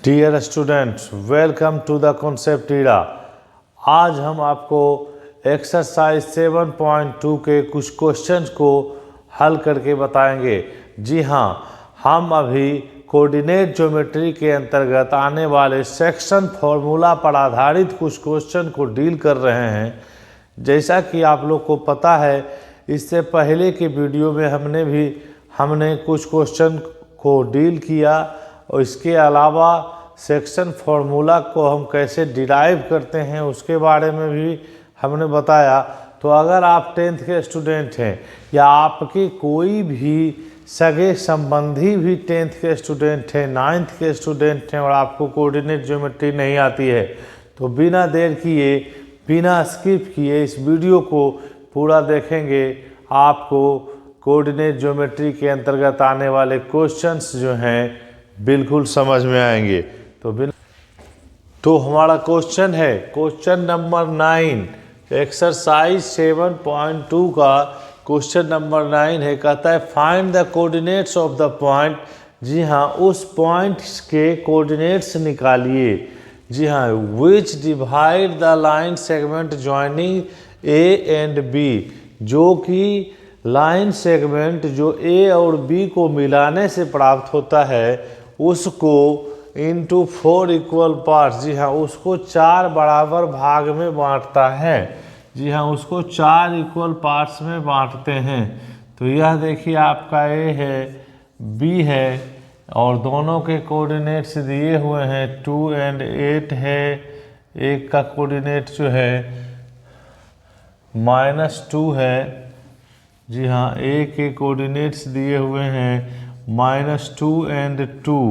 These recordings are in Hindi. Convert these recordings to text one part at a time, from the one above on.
Dear students, welcome to the concept era. आज हम आपको एक्सरसाइज 7.2 के कुछ क्वेश्चंस को हल करके बताएंगे। जी हाँ, हम अभी कोऑर्डिनेट ज्योमेट्री के अंतर्गत आने वाले सेक्शन फॉर्मूला पर आधारित कुछ क्वेश्चन को डील कर रहे हैं। जैसा कि आप लोग को पता है, इससे पहले के वीडियो में हमने कुछ क्वेश्चन को डील किया और इसके अलावा सेक्शन फार्मूला को हम कैसे डिराइव करते हैं उसके बारे में भी हमने बताया। तो अगर आप 10th के स्टूडेंट हैं या आपके कोई भी सगे संबंधी भी 10th के स्टूडेंट हैं, 9th के स्टूडेंट हैं और आपको कोऑर्डिनेट ज्योमेट्री नहीं आती है, तो बिना देर किए, बिना स्किप किए इस वीडियो को पूरा देखेंगे। आपको कोऑर्डिनेट ज्योमेट्री के अंतर्गत आने वाले क्वेश्चंस जो हैं बिल्कुल समझ में आएंगे। तो हमारा क्वेश्चन है क्वेश्चन नंबर 9, एक्सरसाइज 7.2 का क्वेश्चन नंबर 9 है। कहता है find the coordinates of the point. जी हाँ, उस पॉइंट के कोऑर्डिनेट्स निकालिए। जी हाँ, which divide the line segment joining A and B, जो कि लाइन सेगमेंट जो ए और बी को मिलाने से प्राप्त होता है उसको इंटू 4 इक्वल पार्ट्स। जी हाँ, उसको 4 बराबर भाग में बांटता है। जी हाँ, उसको 4 इक्वल पार्ट्स में बांटते हैं। तो यह देखिए आपका ए है, बी है और दोनों के कोऑर्डिनेट्स दिए हुए हैं 2 और 8 है। एक का कोऑर्डिनेट जो है -2 है। जी हाँ, ए के कोऑर्डिनेट्स दिए हुए हैं -2 और 2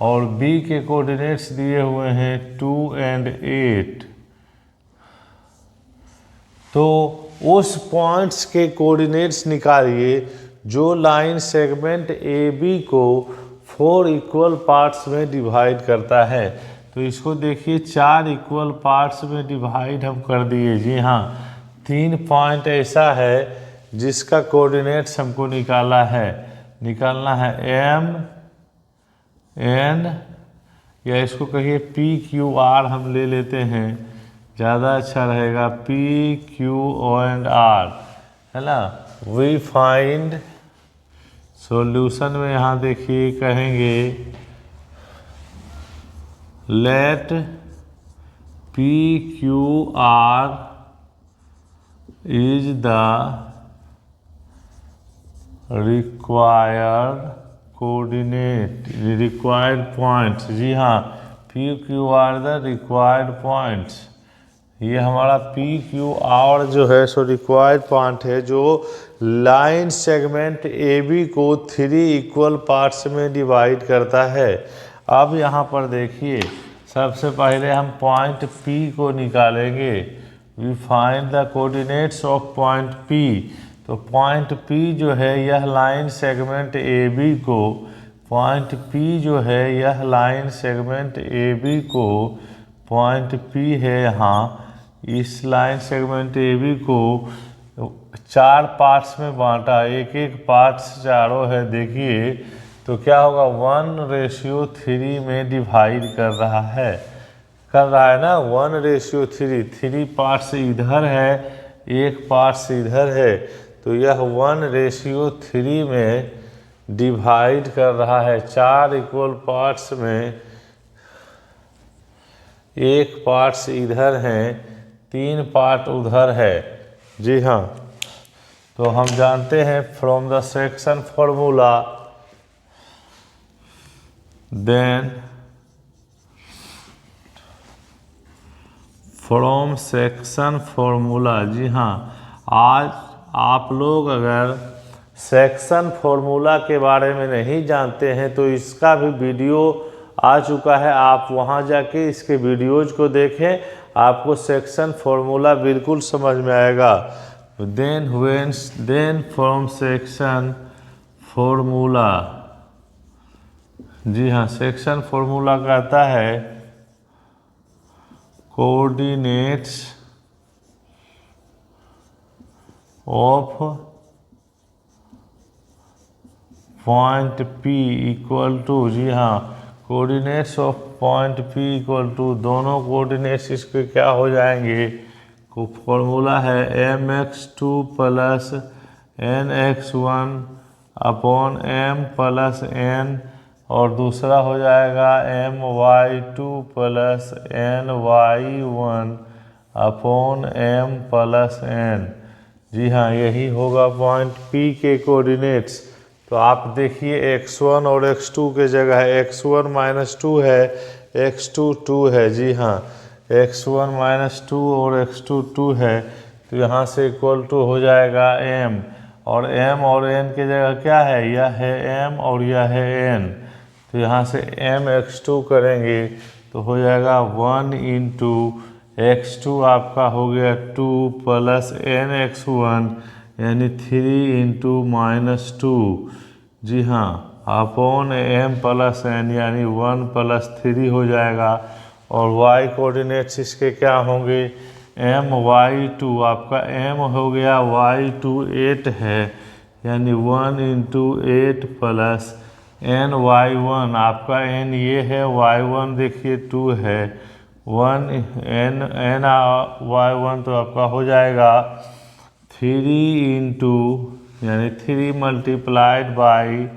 और बी के कोऑर्डिनेट्स दिए हुए हैं 2 और 8। तो उस पॉइंट्स के कोऑर्डिनेट्स निकालिए जो लाइन सेगमेंट ए बी को 4 इक्वल पार्ट्स में डिवाइड करता है। तो इसको देखिए 4 इक्वल पार्ट्स में डिवाइड हम कर दिए। जी हाँ, 3 पॉइंट ऐसा है जिसका कोऑर्डिनेट्स हमको निकालना है एम एन, या इसको कहिए पी क्यू आर हम ले लेते हैं, ज़्यादा अच्छा रहेगा, पी क्यू एंड आर, है ना। वी फाइंड सॉल्यूशन में यहाँ देखिए कहेंगे let P Q R is the required coordinate, required points. जी हाँ, P Q R the required points. ये हमारा पी क्यू आर जो है सो रिक्वायर्ड पॉइंट है जो लाइन सेगमेंट ए बी को 3 इक्वल पार्ट्स में डिवाइड करता है। अब यहाँ पर देखिए, सबसे पहले हम पॉइंट पी को निकालेंगे। We find the coordinates of point P. तो पॉइंट P जो है यह लाइन सेगमेंट AB को, पॉइंट P जो है यह लाइन सेगमेंट AB को, पॉइंट P है यहाँ, इस लाइन सेगमेंट AB को 4 पार्ट्स में बांटा, एक एक पार्ट्स चारों है। देखिए तो क्या होगा, 1:3 में डिवाइड कर रहा है ना, 1:3। 3 पार्ट्स इधर है, एक पार्ट्स इधर है, तो यह 1:3 में डिवाइड कर रहा है। 4 इक्वल पार्ट्स में एक पार्ट्स इधर हैं, 3 पार्ट उधर है। जी हाँ, तो हम जानते हैं from the section formula, then from section formula. जी हाँ, आज आप लोग अगर सेक्शन फॉर्मूला के बारे में नहीं जानते हैं तो इसका भी वीडियो आ चुका है, आप वहां जाके इसके वीडियोज को देखें, आपको सेक्शन फॉर्मूला बिल्कुल समझ में आएगा। Then from section formula. जी हाँ, सेक्शन फॉर्मूला कहता है coordinates of point P equal to, जी हाँ, coordinates of point P equal to, दोनों कोऑर्डिनेट्स इसके क्या हो जाएंगे, को फॉर्मूला है mx2 plus nx1 upon m plus n, और दूसरा हो जाएगा my2 plus ny1 upon m plus n। जी हाँ, यही होगा पॉइंट P के कोऑर्डिनेट्स। तो आप देखिए x1 और x2 के जगह x1 माइनस 2 है, x2 2 है। जी हाँ, x1 माइनस 2 और x2 2 है, तो यहाँ से इक्वल टू हो जाएगा m, और m और n के जगह क्या है, यह है m और यह है n। तो यहाँ से mx2 करेंगे तो हो जाएगा 1 इंटू x2 आपका हो गया 2 प्लस nx1 यानी 3 इंटू माइनस 2। जी हाँ, अपॉन m प्लस n यानी 1 प्लस 3 हो जाएगा। और y कोऑर्डिनेट्स इसके क्या होंगे, my2 आपका m हो गया, y2 8 है यानी 1 इंटू 8 प्लस ny1 आपका n ये है, y1 देखिए 2 है, 1 n y1 तो आपका हो जाएगा 3 इंटू यानी 3 multiplied by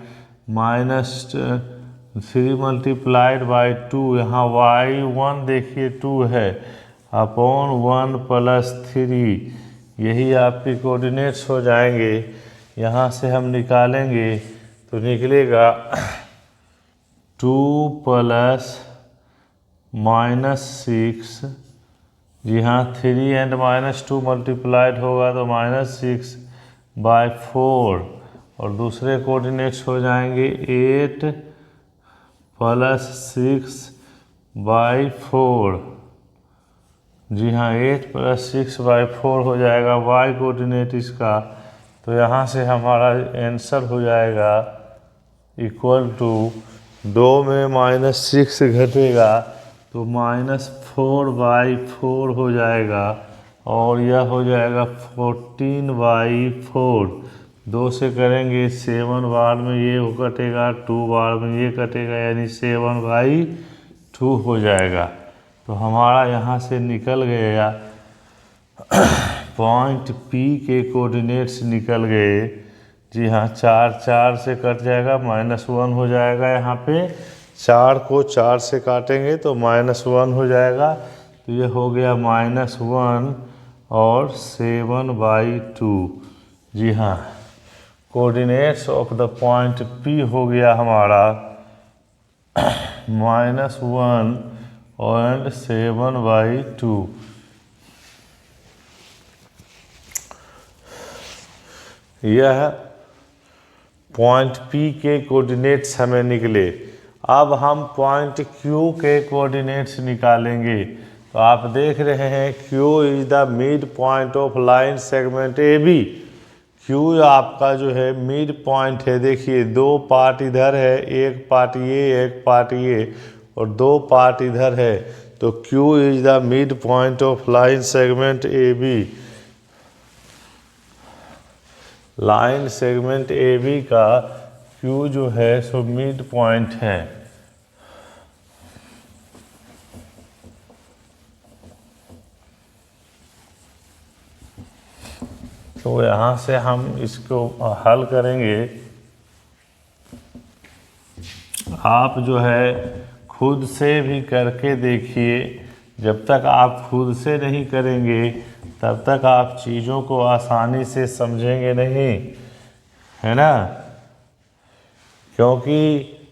minus 3 multiplied by 2, यहाँ y1 देखिए 2 है, अपॉन 1 प्लस 3, यही आपके कोऑर्डिनेट्स हो जाएंगे। यहाँ से हम निकालेंगे तो निकलेगा 2 प्लस माइनस 6। जी हाँ, 3 एंड माइनस 2 मल्टीप्लाइड होगा तो माइनस 6 बाई 4, और दूसरे कोऑर्डिनेट्स हो जाएंगे 8 प्लस 6 बाई 4। जी हाँ, 8 प्लस 6 बाई 4 हो जाएगा y कोऑर्डिनेट इसका। तो यहाँ से हमारा आंसर हो जाएगा इक्वल टू, 2 में माइनस 6 घटेगा तो माइनस 4 बाई 4 हो जाएगा, और यह हो जाएगा 14 बाई 4। 2 से करेंगे 7 बार में ये कटेगा, 2 बार में ये कटेगा, यानी 7 बाई 2 हो जाएगा। तो हमारा यहाँ से निकल गया पॉइंट P के कोऑर्डिनेट्स निकल गए। जी हाँ, 4 से कट जाएगा, -1 हो जाएगा। यहाँ पे 4 को 4 से काटेंगे तो -1 हो जाएगा, तो ये हो गया -1 और 7 बाई 2। जी हाँ, coordinates of the point P हो गया हमारा -1 और 7 बाई 2। यह पॉइंट P के कोऑर्डिनेट्स हमें निकले। अब हम पॉइंट Q के कोऑर्डिनेट्स निकालेंगे। तो आप देख रहे हैं Q is the mid point of line segment AB। Q आपका जो है मिड पॉइंट है। देखिए 2 पार्ट इधर है, एक पार्ट ये, एक पार्ट ये, और 2 पार्ट इधर है। तो Q is the mid point of line segment AB। Line segment AB का Q जो है सो मिड पॉइंट है। तो यहाँ से हम इसको हल करेंगे। आप जो है खुद से भी करके देखिए। जब तक आप खुद से नहीं करेंगे तब तक आप चीज़ों को आसानी से समझेंगे नहीं, है ना। क्योंकि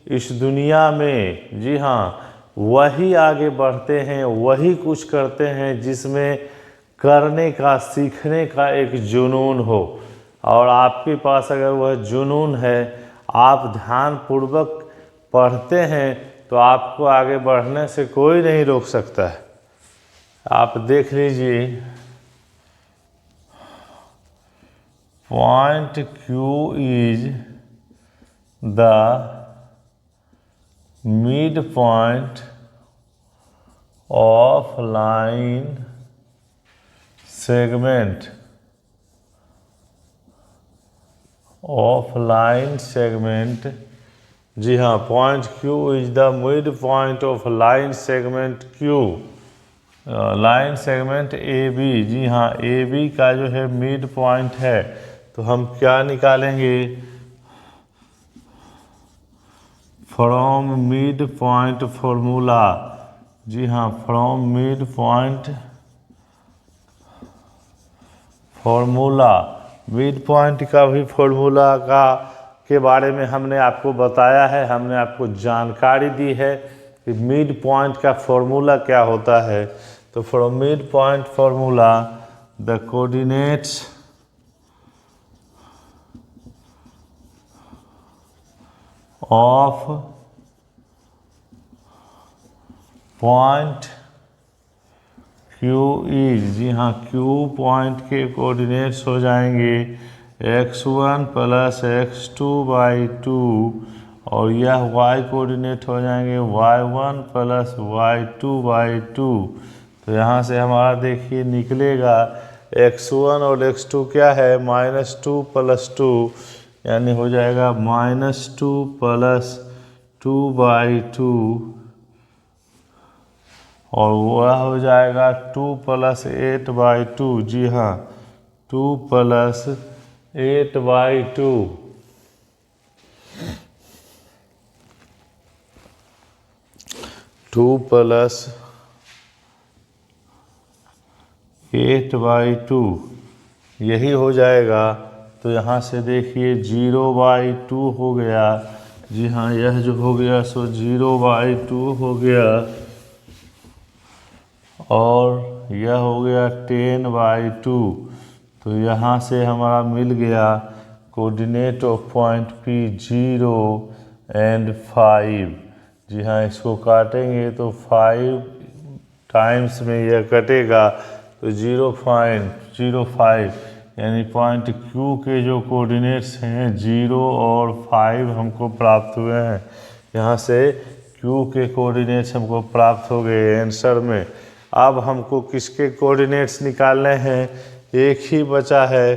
इस दुनिया में, जी हाँ, वही आगे बढ़ते हैं, वही कुछ करते हैं जिसमें करने का, सीखने का एक जुनून हो। और आपके पास अगर वह जुनून है, आप ध्यानपूर्वक पढ़ते हैं, तो आपको आगे बढ़ने से कोई नहीं रोक सकता है। आप देख लीजिए, point Q is the mid point of line segment जी हाँ, point Q is the mid point of line segment Q। Line segment AB, जी हाँ, AB का जो है मिड पॉइंट है, तो हम क्या निकालेंगे? From mid point formula. जी हाँ, from mid point formula. Mid point का भी फॉर्मूला के बारे में हमने आपको बताया है, हमने आपको जानकारी दी है कि मिड पॉइंट का फॉर्मूला क्या होता है। तो from mid point formula the coordinates of point Q is, जी हाँ, Q पॉइंट के कोऑर्डिनेट्स हो जाएंगे x1 प्लस x2/2 और यह y कोऑर्डिनेट हो जाएंगे y1 प्लस y2/2। तो यहाँ से हमारा देखिए निकलेगा x1 और x2 क्या है? -2 + 2, यानी हो जाएगा -2 + 2/2 और वह हो जाएगा 2 + 8/2। जी हाँ, 2 + 8/2। 2 + 8/2 यही हो जाएगा। तो यहाँ से देखिए 0/2 हो गया। जी हाँ, यह जो हो गया सो 0/2 हो गया और यह हो गया 10/2। तो यहाँ से हमारा मिल गया कोऑर्डिनेट ऑफ पॉइंट P 0 और 5। जी हाँ, इसको काटेंगे तो 5 टाइम्स में यह कटेगा तो 0.05, यानी पॉइंट Q के जो कोऑर्डिनेट्स हैं 0 और 5 हमको प्राप्त हुए हैं। यहाँ से Q के कोऑर्डिनेट्स हमको प्राप्त हो गए आंसर में। अब हमको किसके कोऑर्डिनेट्स निकालने हैं? एक ही बचा है,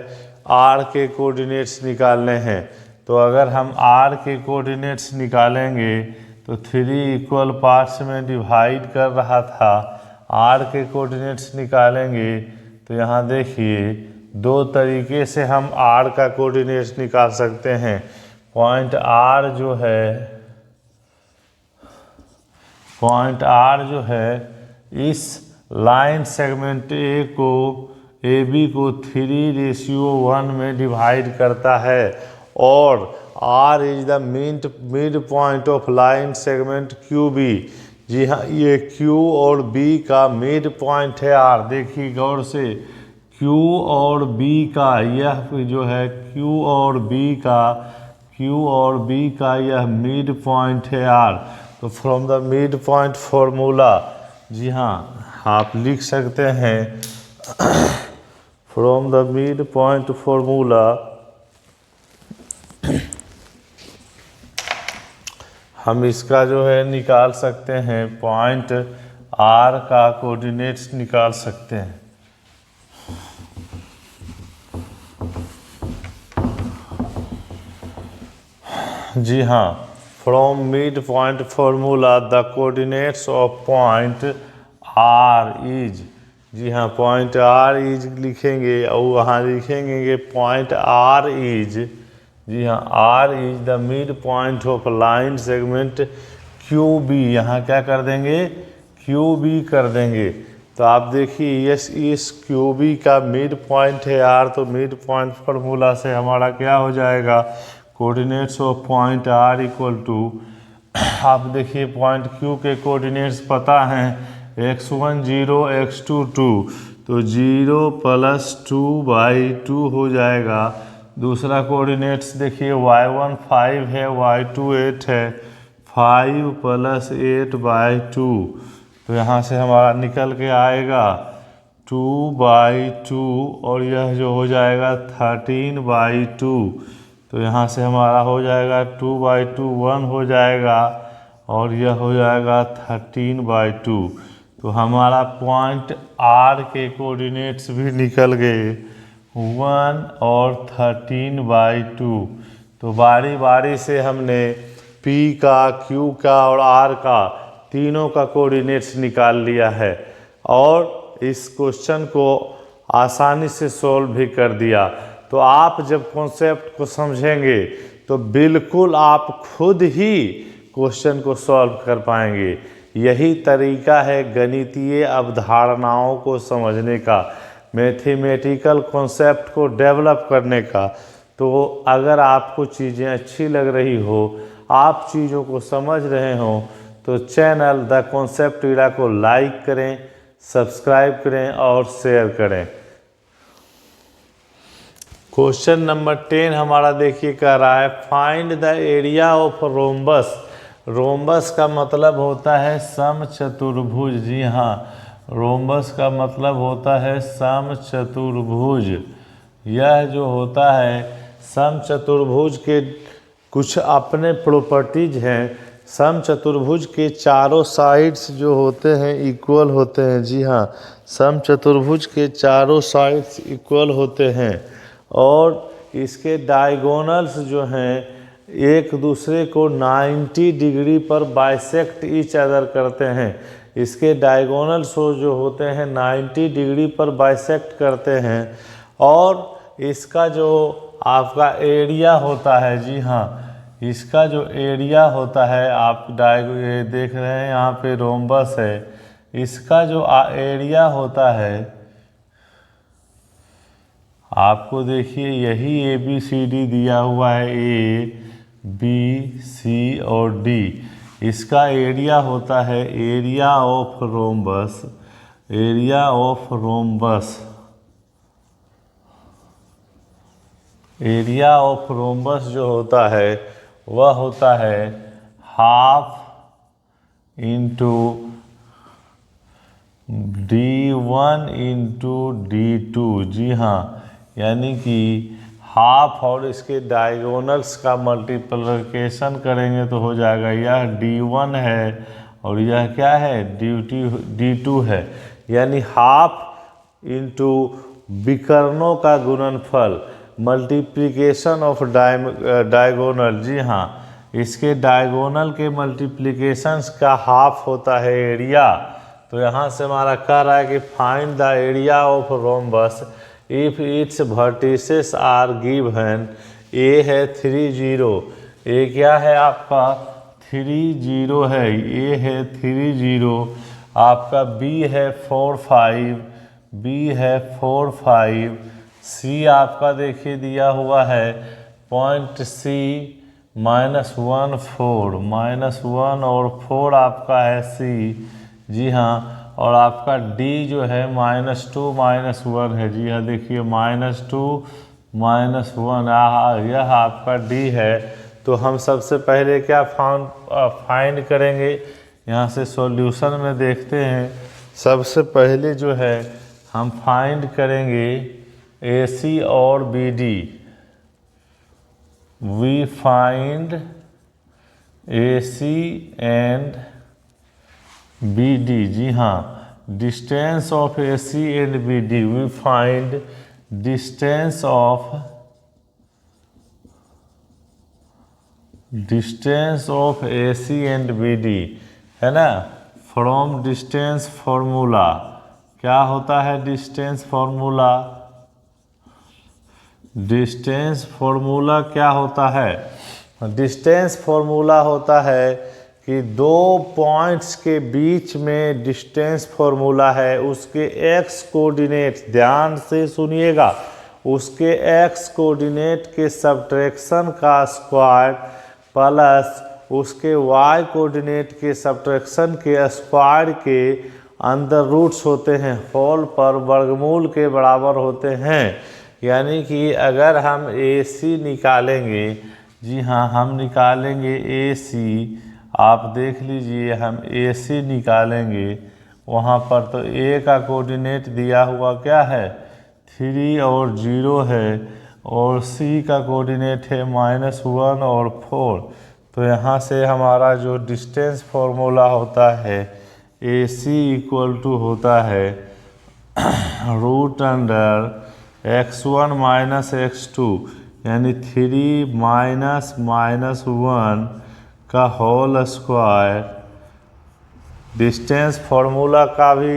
R के कोऑर्डिनेट्स निकालने हैं। तो अगर हम R के कोऑर्डिनेट्स निकालेंगे तो 3 इक्वल पार्ट्स में डिवाइड कर रहा था। R के कोऑर्डिनेट्स निकालेंगे तो यहाँ देखिए 2 तरीके से हम R का कोऑर्डिनेट्स निकाल सकते हैं। पॉइंट R जो है इस लाइन सेगमेंट AB को 3:1 में डिवाइड करता है और R is the mid point of line segment QB। जी हाँ, ये Q और B का मिड पॉइंट है R। देखिए गौर से, Q और B का यह जो है Q और B का यह मिड पॉइंट है R। तो from the mid point formula, जी हाँ, आप लिख सकते हैं from the mid point formula हम इसका जो है निकाल सकते हैं, पॉइंट R का कोऑर्डिनेट्स निकाल सकते हैं। जी हाँ, from mid point formula the coordinates of point R is, जी हाँ, पॉइंट R इज लिखेंगे और वहाँ लिखेंगे कि पॉइंट R इज, जी हाँ, R is the mid point of line segment QB। यहाँ क्या कर देंगे? QB कर देंगे। तो आप देखिए इस QB का मिड पॉइंट है R, तो मिड पॉइंट फॉर्मूला से हमारा क्या हो जाएगा? Coordinates of point R equal to, आप देखिए पॉइंट Q के कोऑर्डिनेट्स पता हैं, x1 0 x2 2, तो 0 + 2/2 हो जाएगा। दूसरा कोऑर्डिनेट्स देखिए y1 5 है, y2 8 है, 5 + 8/2। तो यहाँ से हमारा निकल के आएगा 2/2 और यह जो हो जाएगा 13/2। तो यहाँ से हमारा हो जाएगा 2/2 1 हो जाएगा और यह हो जाएगा 13/2। तो हमारा पॉइंट R के कोऑर्डिनेट्स भी निकल गए 1 और 13/2। तो बारी बारी से हमने पी का, क्यू का और आर का तीनों का कोऑर्डिनेट्स निकाल लिया है और इस क्वेश्चन को आसानी से सॉल्व भी कर दिया। तो आप जब कॉन्सेप्ट को समझेंगे तो बिल्कुल आप खुद ही क्वेश्चन को सॉल्व कर पाएंगे। यही तरीका है गणितीय अवधारणाओं को समझने का, मैथमेटिकल कॉन्सेप्ट को डेवलप करने का। तो अगर आपको चीज़ें अच्छी लग रही हो, आप चीज़ों को समझ रहे हो, तो चैनल द कॉन्सेप्ट ईरा को लाइक करें, सब्सक्राइब करें और शेयर करें। क्वेश्चन नंबर 10 हमारा देखिए कह रहा है find the area of rhombus. Rhombus का मतलब होता है समचतुर्भुज। जी हाँ, रोम्बस का मतलब होता है समचतुर्भुज। यह जो होता है समचतुर्भुज के कुछ अपने प्रॉपर्टीज हैं। समचतुर्भुज के चारों साइड्स जो होते हैं इक्वल होते हैं। जी हाँ, समचतुर्भुज के चारों साइड्स इक्वल होते हैं और इसके डायगोनल्स जो हैं एक दूसरे को 90 डिग्री पर बाइसेक्ट ईच अदर करते हैं। इसके डायगोनल्स जो होते हैं 90 डिग्री पर बाइसेक्ट करते हैं और इसका जो आपका एरिया होता है, जी हाँ, इसका जो एरिया होता है, आप ये देख रहे हैं यहाँ पे रोम्बस है, इसका जो एरिया होता है आपको देखिए यही ABCD दिया हुआ है, ABC और D। इसका एरिया होता है area of rhombus. Area of rhombus, area of rhombus जो होता है वह होता है half into D1 into D2। जी हाँ, यानी कि हाफ और इसके डायगोनल्स का मल्टीप्लिकेशन करेंगे तो हो जाएगा, यह D1 है और यह क्या है D2 है। यानी हाफ इंटू विकर्णों का गुणनफल, मल्टीप्लिकेशन ऑफ डायगोनल। जी हाँ, इसके डायगोनल के मल्टीप्लिकेशंस का हाफ होता है एरिया। तो यहाँ से हमारा कह रहा है कि find the area of rhombus if its vertices are given. A है 3 0, ए क्या है आपका 3 0 है, ए है 3 0, आपका बी है 4 5, बी है 4 5, सी आपका देखिए दिया हुआ है पॉइंट सी -1 4, -1 और 4 आपका है सी। जी हाँ, और आपका D जो है -2 -1 है। जी हाँ, देखिए -2 -1 यह आपका D है। तो हम सबसे पहले क्या फाइंड करेंगे, यहाँ से सॉल्यूशन में देखते हैं। सबसे पहले जो है हम फाइंड करेंगे AC और BD। We find AC and BD। जी हाँ, distance of AC and BD। We find distance of AC and BD, है ना, फ्रॉम डिस्टेंस फॉर्मूला। क्या होता है डिस्टेंस फॉर्मूला? डिस्टेंस फॉर्मूला क्या होता है? डिस्टेंस फॉर्मूला होता है कि दो पॉइंट्स के बीच में डिस्टेंस फॉर्मूला है, उसके x कोऑर्डिनेट, ध्यान से सुनिएगा, उसके x कोऑर्डिनेट के सब्ट्रैक्शन का स्क्वायर प्लस उसके y कोऑर्डिनेट के सब्ट्रैक्शन के स्क्वायर के अंदर रूट्स होते हैं, होल पर वर्गमूल के बराबर होते हैं। यानी कि अगर हम AC निकालेंगे, जी हाँ, हम निकालेंगे AC, आप देख लीजिए हम AC निकालेंगे वहाँ पर, तो A का कोऑर्डिनेट दिया हुआ क्या है 3 और 0 है और C का कोऑर्डिनेट है -1 और 4। तो यहाँ से हमारा जो डिस्टेंस फॉर्मूला होता है AC इक्वल टू होता है रूट अंडर x1 - x2, यानी 3 - -1 का होल स्क्वायर। डिस्टेंस फॉर्मूला का भी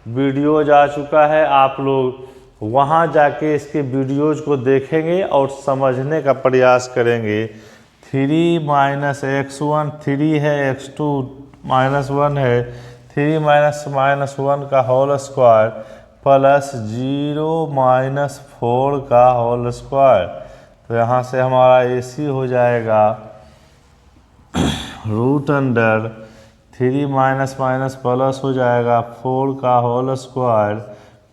वीडियो जा चुका है, आप लोग वहाँ जाके इसके वीडियोज को देखेंगे और समझने का प्रयास करेंगे। 3 माइनस x1 3 है, x2 -1 है, 3 माइनस 1 का होल स्क्वायर प्लस 0 माइनस 4 का होल स्क्वायर। तो यहाँ से हमारा AC हो जाएगा root under 3 minus minus plus हो जाएगा 4 का होल स्क्वायर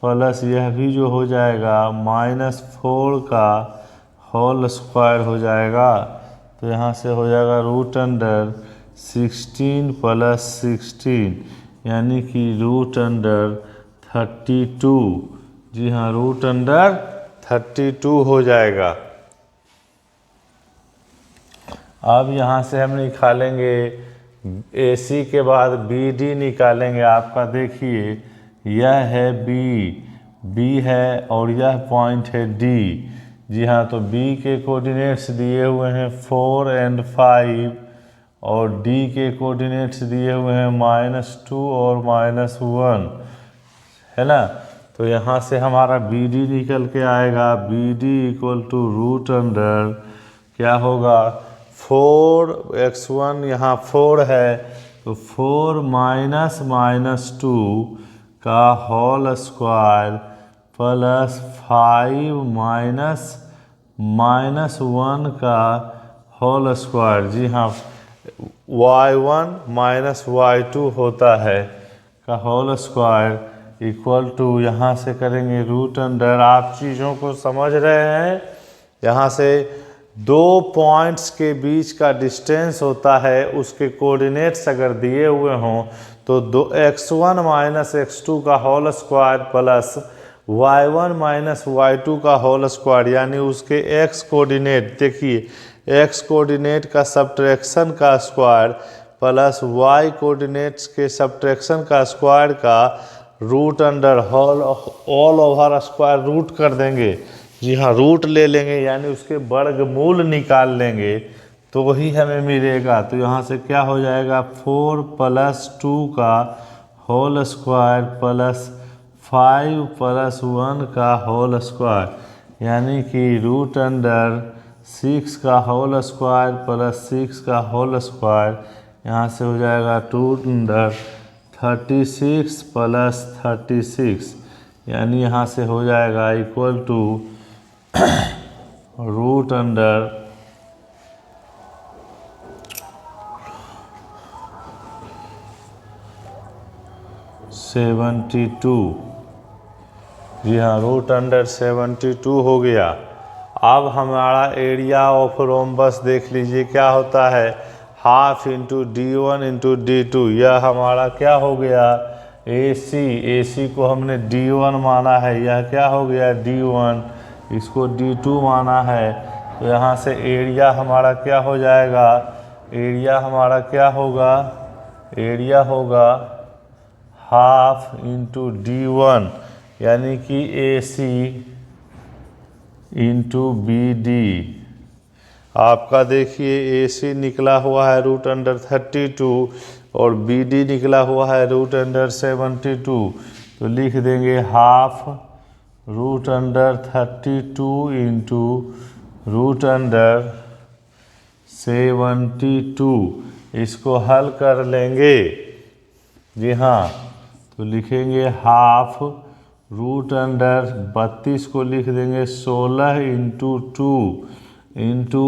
प्लस यह भी जो हो जाएगा -4 का होल स्क्वायर हो जाएगा। तो यहाँ से हो जाएगा रूट अंडर 16 प्लस 16 यानी कि रूट अंडर 32। जी हाँ, रूट अंडर 32 हो जाएगा। अब यहाँ से हम निकालेंगे AC के बाद BD निकालेंगे। आपका देखिए यह है B है और यह पॉइंट है D। जी हाँ, तो B के कोऑर्डिनेट्स दिए हुए हैं 4 और 5 और D के कोऑर्डिनेट्स दिए हुए हैं -2 और -1, है ना। तो यहाँ से हमारा BD निकल के आएगा BD equal to root under क्या होगा 4x1 यहाँ 4 है तो 4 माइनस 2 का होल स्क्वायर प्लस 5 माइनस 1 का होल स्क्वायर। जी हाँ, y1 माइनस y2 होता है का होल स्क्वायर इक्वल टू यहाँ से करेंगे रूट अंडर। आप चीज़ों को समझ रहे हैं। यहाँ से दो पॉइंट्स के बीच का डिस्टेंस होता है, उसके कोऑर्डिनेट्स अगर दिए हुए हों तो x1 माइनस x2 का whole square plus y1 minus y2 का होल स्क्वायर यानी उसके x कोऑर्डिनेट, देखिए x कोऑर्डिनेट का सब्ट्रैक्शन का स्क्वायर प्लस y कोऑर्डिनेट्स के सब्ट्रैक्शन का स्क्वायर का root under all over square root कर देंगे। जी हाँ, रूट ले लेंगे यानी उसके वर्गमूल निकाल लेंगे तो वही हमें मिलेगा। तो यहाँ से क्या हो जाएगा 4 प्लस 2 का होल स्क्वायर प्लस 5 प्लस 1 का होल स्क्वायर यानी कि रूट अंडर 6 का होल स्क्वायर प्लस 6 का होल स्क्वायर। यहाँ से हो जाएगा 2 अंडर 36 प्लस 36 यानी यहाँ से हो जाएगा इक्वल टू रूट अंडर 72। जी हाँ, रूट अंडर 72 हो गया। अब हमारा एरिया ऑफ रोम्बस देख लीजिए क्या होता है, half into D1 into D2। यह हमारा क्या हो गया AC को हमने D1 माना है, यह क्या हो गया D1, इसको D2 माना है। तो यहाँ से एरिया हमारा क्या हो जाएगा, एरिया हमारा क्या होगा, एरिया होगा हाफ इंटू D1 यानी कि AC इंटू BD। आपका देखिए AC निकला हुआ है रूट अंडर 32 और BD निकला हुआ है रूट अंडर 72। तो लिख देंगे half root under 32 into root under 72। इसको हल कर लेंगे। जी हाँ, तो लिखेंगे हाफ रूट अंडर 32 को लिख देंगे 16 इंटू 2 इंटू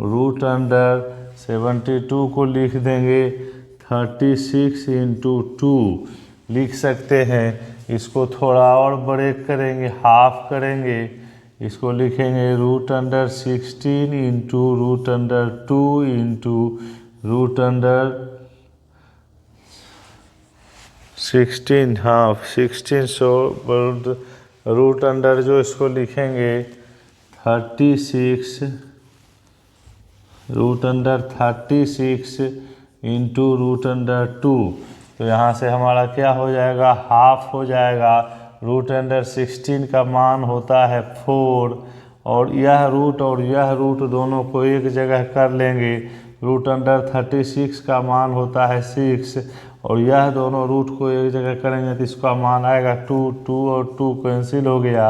रूट अंडर 72 को लिख देंगे 36 इंटू 2 लिख सकते हैं। इसको थोड़ा और ब्रेक करेंगे, हाफ करेंगे, इसको लिखेंगे root under 16 into root under 2 into root under 16। हाँ 16, सो रूट अंडर जो इसको लिखेंगे 36 root under 36 into root under 2। तो यहाँ से हमारा क्या हो जाएगा, हाफ हो जाएगा। रूट अंडर 16 का मान होता है 4 और यह रूट दोनों को एक जगह कर लेंगे। रूट अंडर 36 का मान होता है 6, और यह दोनों रूट को एक जगह करेंगे तो इसका मान आएगा 2, 2 और 2 कैंसिल हो गया,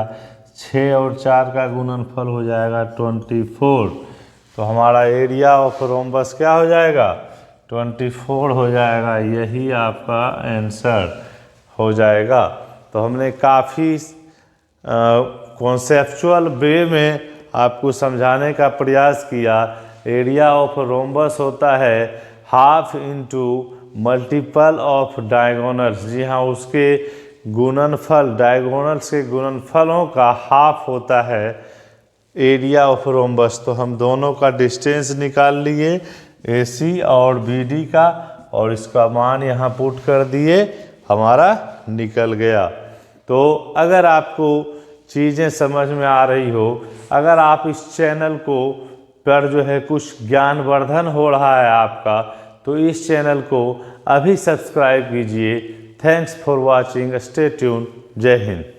6 और 4 का गुणनफल हो जाएगा 24। तो हमारा एरिया ऑफ रोम्बस क्या हो जाएगा? 24 हो जाएगा। यही आपका आंसर हो जाएगा। तो हमने काफ़ी कॉन्सेप्चुअल वे में आपको समझाने का प्रयास किया। एरिया ऑफ रोम्बस होता है half into multiple of diagonals. जी हाँ, उसके गुणनफल, डायगोनल्स के गुणनफलों का हाफ होता है एरिया ऑफ रोम्बस। तो हम दोनों का डिस्टेंस निकाल लिए, AC और BD का, और इसका मान यहाँ पुट कर दिए, हमारा निकल गया। तो अगर आपको चीज़ें समझ में आ रही हो, अगर आप इस चैनल को पर जो है कुछ ज्ञानवर्धन हो रहा है आपका, तो इस चैनल को अभी सब्सक्राइब कीजिए। Thanks for watching, stay tune, जय हिंद।